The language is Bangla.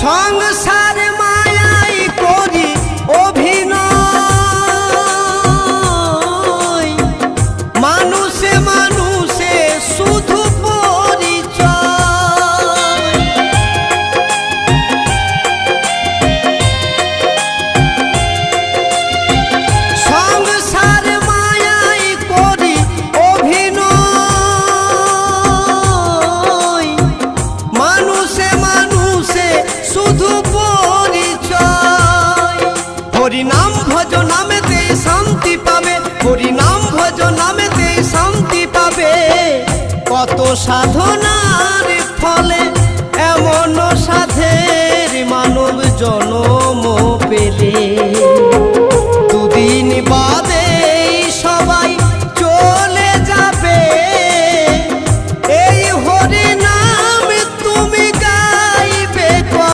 সংসার মায়াই করি অভিনয়, মানুষে মানুষে শুধু পরিচয়। সংসার মায়াই করি অভিনয়, মানুষে মানুষে শুধু পরিচয়। হরিনাম ভজ নামেতে শান্তি পাবে, হরিনাম ভজ নামেতে শান্তি পাবে। কত সাধনার ফলে এমন সাধের মানব জন